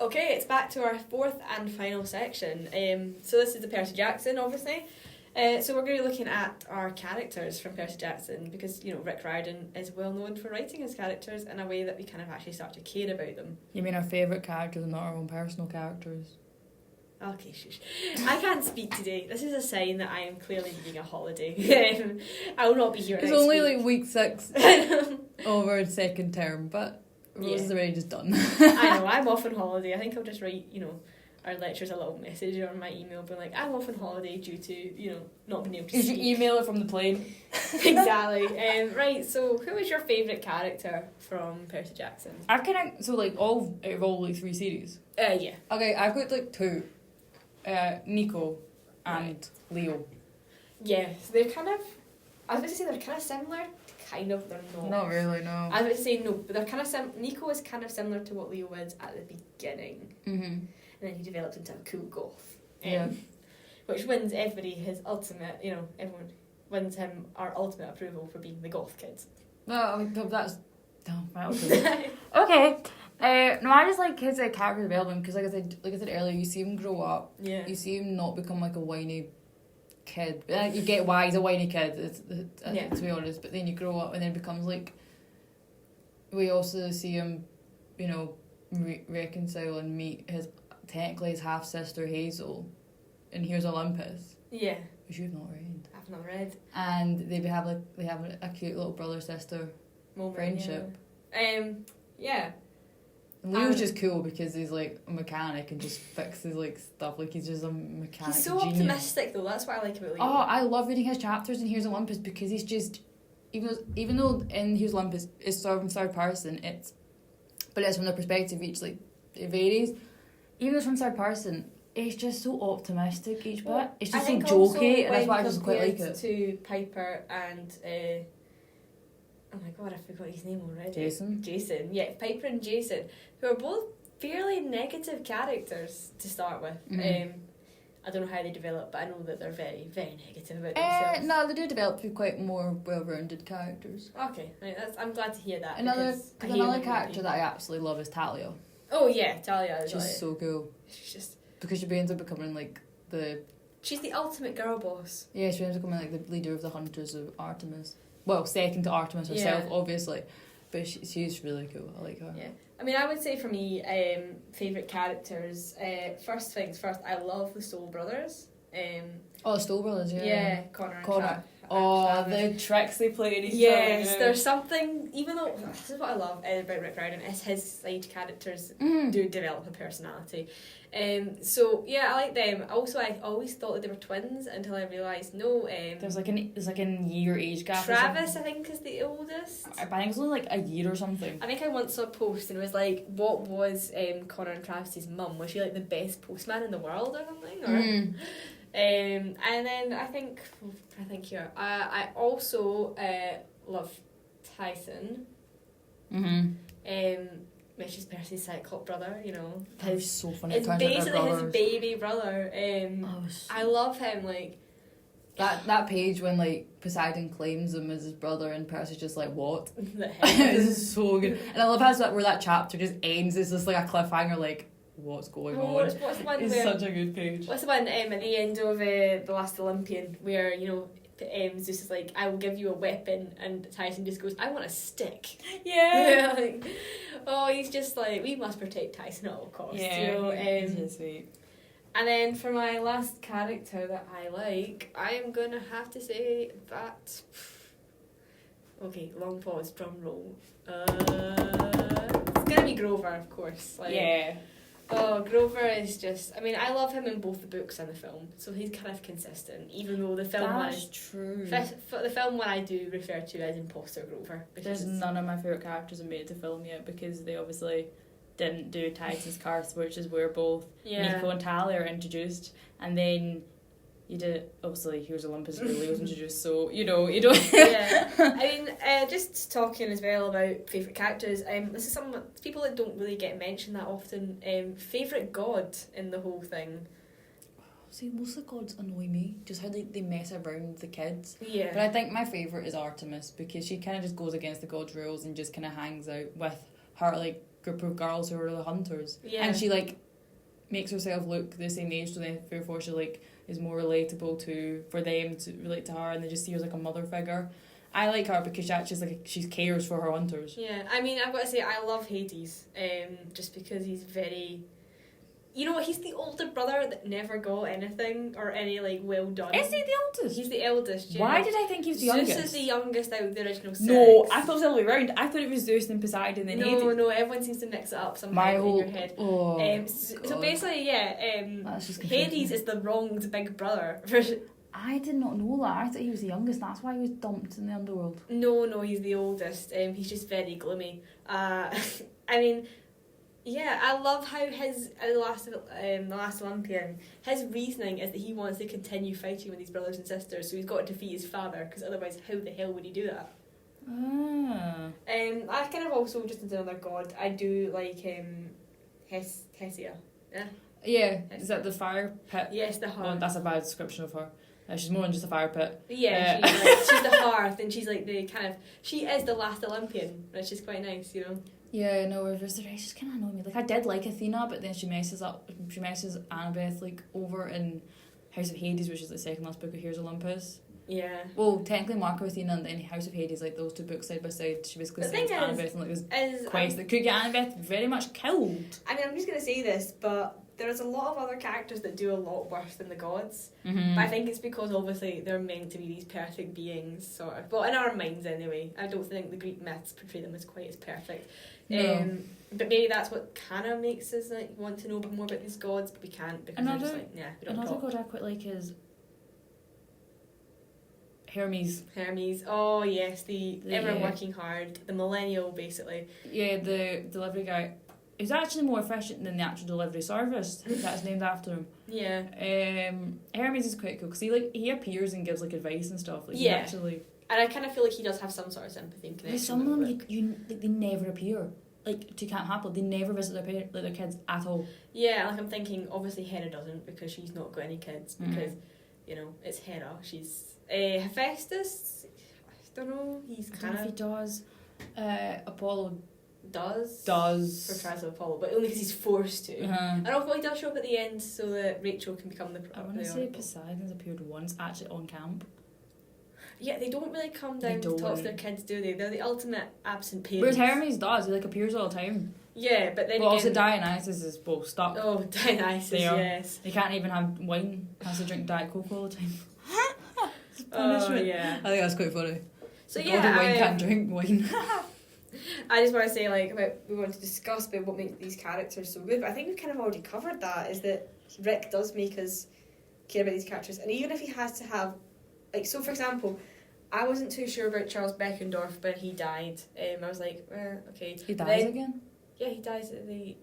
Okay, it's back to our fourth and final section. So this is the Percy Jackson, obviously. So we're going to be looking at our characters from Percy Jackson because, you know, Rick Riordan is well known for writing his characters in a way that we kind of actually start to care about them. You mean our favourite characters and not our own personal characters? Okay, shush. I can't speak today. This is a sign that I am clearly needing a holiday. I will not be here It's next only week. like week 6 of our second term, but Rose is already just done. I know, I'm off on holiday. I think I'll just write, you know, our lecturers a little message on my email being like, I'm off on holiday due to, you know, not being able to You speak. should email it from the plane. Exactly. Right, so who is your favourite character from Percy Jackson? I've kind of, so like all, out of all like 3 series. Yeah. Okay, I've got like 2. Nico and Leo. Yeah, so they're kind of, I was about to say they're kind of similar, kind of, they're not. Not really, no. I was about to say no, but they're kind of Nico is kind of similar to what Leo is at the beginning. Mm-hmm. And then he develops into a cool goth. Yeah. Which wins everybody his ultimate, you know, everyone wins him our ultimate approval for being the goth kids. Well, I mean, that's... Oh, right, okay. Okay. No, I just like his character development because, like I said earlier, you see him grow up. Yeah. You see him not become like a whiny kid. You get why he's a whiny kid. Yeah. To be honest, but then you grow up and then it becomes like. We also see him, you know, reconcile and meet technically his half sister Hazel, in Here's Olympus. Yeah. Which you've not read. I've not read. And they have a cute little brother sister friendship. Yeah. And Leo's just cool because he's like a mechanic and just fixes like stuff. Like he's just a mechanic. He's so genius. optimistic though. That's what I like about Leo. Oh, I love reading his chapters in Here's Olympus because he's just even though in Here's Olympus it's sort of in third person, but it's from the perspective each, like it varies. Even though it's from third person, it's just so optimistic each bit. It's just so jokey, and that's why I just quite like it. To Piper and oh my god, I forgot his name already. Jason, yeah, Piper and Jason, who are both fairly negative characters to start with. Mm-hmm. I don't know how they develop, but I know that they're very, very negative about themselves. No, they do develop to be quite more well-rounded characters. Okay, right, I'm glad to hear that. Another character that I absolutely love is Talia. Oh yeah, Talia is She's so cool. She's just because she ends up becoming like she's the ultimate girl boss. Yeah, she ends up becoming like the leader of the Hunters of Artemis. Well, second to Artemis herself, obviously, but she's really cool. I like her. Yeah, I mean, I would say for me, favourite characters. First things first, I love the Soul Brothers. The Stoll Brothers, yeah. Yeah, Connor and the tricks they play in each other. Yes, there's something, even though, this is what I love about Rick Riordan, is his side characters do develop a personality. So, yeah, I like them. Also, I always thought that they were twins until I realised, no. There's like a year age gap. Travis, I think, is the oldest. I think it's only like a year or something. I think I once saw a post and it was like, what was Connor and Travis's mum? Was she like the best postman in the world or something? Or and then I think here I also love Tyson. Which is Percy's Cyclops brother, you know. He's so funny. It's basically his baby brother. I love him, like that page when like Poseidon claims him as his brother and Percy's just like, what? This is so good. And I love how where that chapter just ends. It's just like a cliffhanger, like what's going on? What's the one it's such a good page. What's the one at the end of The Last Olympian where, you know, Zeus is like, I will give you a weapon, and Tyson just goes, I want a stick. Yeah. Like, he's just like, we must protect Tyson at all costs. Yeah, you know? he's sweet. And then for my last character that I like, I'm gonna have to say that. Okay, long pause, drum roll. It's gonna be Grover, of course. Like, yeah. Oh, Grover is just... I mean, I love him in both the books and the film, so he's kind of consistent, even though the film one is... true. The film one I do refer to as Imposter Grover. There's none of my favourite characters have made it to film yet, because they obviously didn't do Tyson's Curse, which is where both Nico and Talia are introduced, and then... You did, obviously, Here's Olympus where Leo's introduced, so, you know, you don't... Yeah. I mean, just talking as well about favourite characters, this is some people that don't really get mentioned that often. Favourite god in the whole thing. See, most of the gods annoy me, just how they mess around with the kids. Yeah. But I think my favourite is Artemis, because she kind of just goes against the gods' rules and just kind of hangs out with her, like, group of girls who are the hunters. Yeah. And she, like, makes herself look the same age, so then therefore she, like, is more relatable for them to relate to her, and they just see her as, like, a mother figure. I like her because she actually, she cares for her hunters. Yeah, I mean, I've got to say, I love Hades, just because he's very... You know what, he's the older brother that never got anything or any, like, well done. Is he the oldest? He's the eldest, yeah. Why did I think he was the youngest? Zeus is the youngest out of the original 6. No, I thought it was the other way around. I thought it was Zeus and Poseidon and then Hades. No, everyone seems to mix it up somehow in your head. Oh, so basically, yeah, Hades is the wronged big brother. I did not know that. I thought he was the youngest. That's why he was dumped in the underworld. No, he's the oldest. He's just very gloomy. I mean... Yeah, I love how his the last Olympian, his reasoning is that he wants to continue fighting with his brothers and sisters, so he's got to defeat his father, because otherwise how the hell would he do that? I kind of also, just as another god, I do like Hesia. Yeah, is that the fire pit? Yes, the hearth. Oh, that's a bad description of her. She's more than just a fire pit. Yeah, she's the hearth, and she's like the kind of, she is the last Olympian, which is quite nice, you know. Yeah, no, whereas the rest just kind of annoy me. Like, I did like Athena, but then she messes Annabeth, like, over in House of Hades, which is the second last book of Here's Olympus. Yeah. Well, technically Mark of Athena and then House of Hades, like, those two books side by side, she basically sends Annabeth and, like, this quest that could get Annabeth very much killed. I mean, I'm just going to say this, but there's a lot of other characters that do a lot worse than the gods. Mm-hmm. But I think it's because, obviously, they're meant to be these perfect beings, sort of. Well, in our minds, anyway. I don't think the Greek myths portray them as quite as perfect. No. But maybe that's what kind of makes us like want to know a bit more about these gods, but we can't because they're just like, we don't talk. God I quite like is Hermes. Oh yes, the ever working hard, the millennial basically. Yeah, the delivery guy. He's actually more efficient than the actual delivery service that's named after him. Yeah. Hermes is quite cool because he appears and gives like advice and stuff. Like, yeah. And I kind of feel like he does have some sort of sympathy and connection. Some of them, they never appear. Like, to Camp Happily, they never visit their kids at all. Yeah, like I'm thinking, obviously Hera doesn't because she's not got any kids because, you know, it's Hera. She's... Hephaestus, I don't know, he's kind of... He does. Apollo does. For Trials of Apollo, but only because he's forced to. And also he does show up at the end so that Rachel can become the... I want to say Poseidon's appeared once, actually, on camp. Yeah, they don't really come down to talk to their kids, do they? They're the ultimate absent Whereas parents. Hermes does, he like appears all the time. Yeah, but then also Dionysus is both stuck. Oh, Dionysus, yes. He can't even have wine, has to drink Diet Coke all the time. Punishment. Yeah. I think that's quite funny. So God of wine can't drink wine. I just want to say, like, we want to discuss about what makes these characters so good, but I think we've kind of already covered that, is that Rick does make us care about these characters, and even if he has to have, like, so for example, I wasn't too sure about Charles Beckendorf when he died. I was like, okay. He dies again? Yeah, he dies at the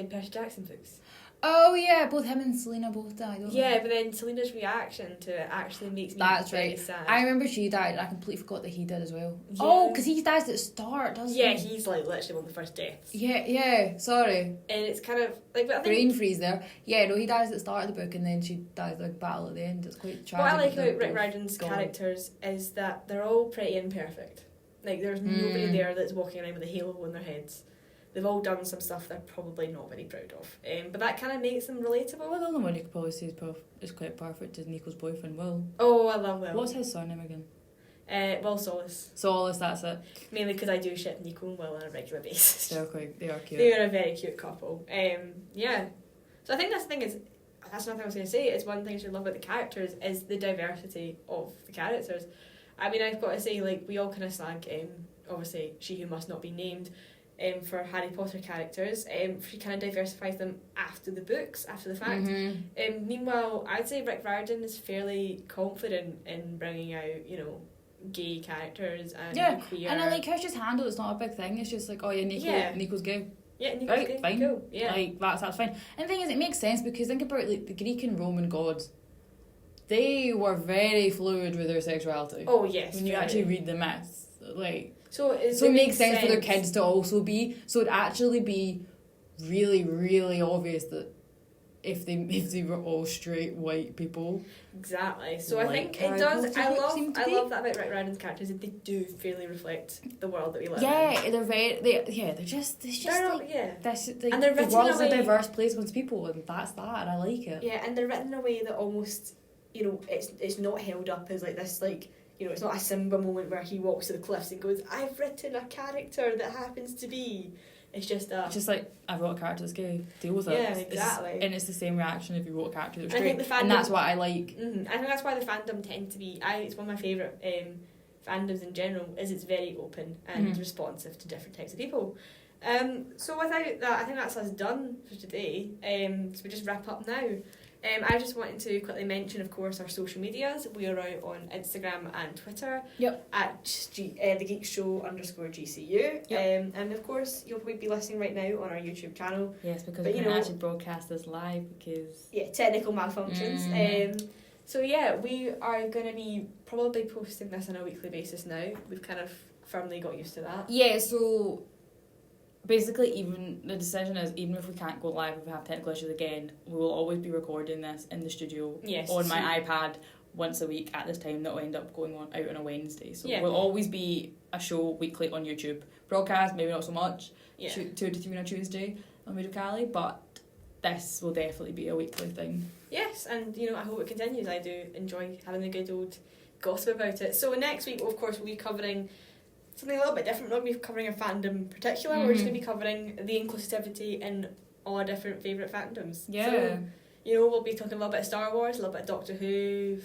Percy Jackson books. Oh yeah, both him and Selena both died. But then Selena's reaction to it actually makes me very sad. I remember she died, and I completely forgot that he did as well. Yeah. Oh, because he dies at the start, doesn't he? Yeah, he's like literally one of the first deaths. Yeah, sorry. And it's kind of like, but I think brain freeze there. Yeah, no, he dies at the start of the book, and then she dies like battle at the end. It's quite tragic. What I like about Rick Riordan's characters is that they're all pretty imperfect. Like, there's nobody there that's walking around with a halo on their heads. They've all done some stuff they're probably not very proud of. But that kind of makes them relatable. Well, the only one you could probably say is quite perfect is Nico's boyfriend, Will. Oh, I love Will. What's his surname again? Will Solace. That's it. Mainly because I do ship Nico and Will on a regular basis. They are cute. They are a very cute couple. Yeah. So I think that's another thing I was going to say, is one thing I should love about the characters is the diversity of the characters. I mean, I've got to say, like, we all kind of slag, obviously, She Who Must Not Be Named, for Harry Potter characters. She kind of diversifies them after the books, after the fact. Meanwhile, I'd say Rick Riordan is fairly confident in bringing out, you know, gay characters and queer. And I like how it's just handled. It's not a big thing. It's just like, oh yeah, Nico's gay. Yeah, Nico's right, gay. Fine. Cool. Yeah, like that's fine. And the thing is, it makes sense because think about like the Greek and Roman gods. They were very fluid with their sexuality. Oh yes. When you actually read the myths, like. So it makes sense for their kids to also be. So it'd actually be really, really obvious that if they were all straight white people. Exactly. So I Like think it does. I seem to be. love that about Rick Riordan's characters, that they do fairly reflect the world that we live in. Yeah, they're just They're not, like yeah. this. Like, And they're the written world's in a a way- diverse place with people, and that's that, and I like it. Yeah, and they're written in a way that almost, you know, it's not held up as like this, like, you know, it's not a Simba moment where he walks to the cliffs and goes, I've written a character that happens to be. It's just It's just like, I wrote a character that's gay, deal with it. Yeah, exactly. And it's the same reaction if you wrote a character that's I straight. think the fandom- And that's what I like. I think that's why the fandom tend to be. It's one of my favourite fandoms in general. Is it's very open and responsive to different types of people. So without that, I think that's us done for today. So we just wrap up now. I just wanted to quickly mention, of course, our social medias. We are out on Instagram and Twitter. Yep. At the Geek Show _GCU. Yep. And of course, you'll probably be listening right now on our YouTube channel. Yes, because But we you can know- actually broadcast this live because... Yeah, technical malfunctions. So yeah, we are going to be probably posting this on a weekly basis now. We've kind of firmly got used to that. Yeah, so basically even the decision is, even if we can't go live, if we have technical issues again, we will always be recording this in the studio Yes. on my iPad once a week at this time. That will end up going out on a Wednesday. So Yeah. we'll always be a show weekly on YouTube. Broadcast, maybe not so much. Yeah. 2 to 3 on a Tuesday on Radio Caley, but this will definitely be a weekly thing. Yes, and you know, I hope it continues. I do enjoy having a good old gossip about it. So next week, of course, we'll be covering something a little bit different. We're not going to be covering a fandom in particular. We're just going to be covering the inclusivity in all our different favourite fandoms. Yeah. So, you know, we'll be talking a little bit of Star Wars, a little bit of Doctor Who.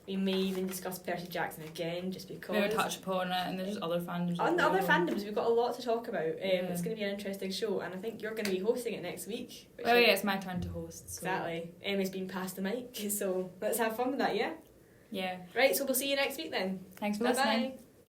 We may even discuss Percy Jackson again, just because. Maybe touch upon it, and there's just other fandoms. On the as other well. fandoms, we've got a lot to talk about. Yeah. It's going to be an interesting show, and I think you're going to be hosting it next week. Oh yeah, it's my turn to host. So. Exactly. Emmy's been passed the mic, so let's have fun with that, yeah? Yeah. Right, so we'll see you next week then. Thanks for Bye listening. bye.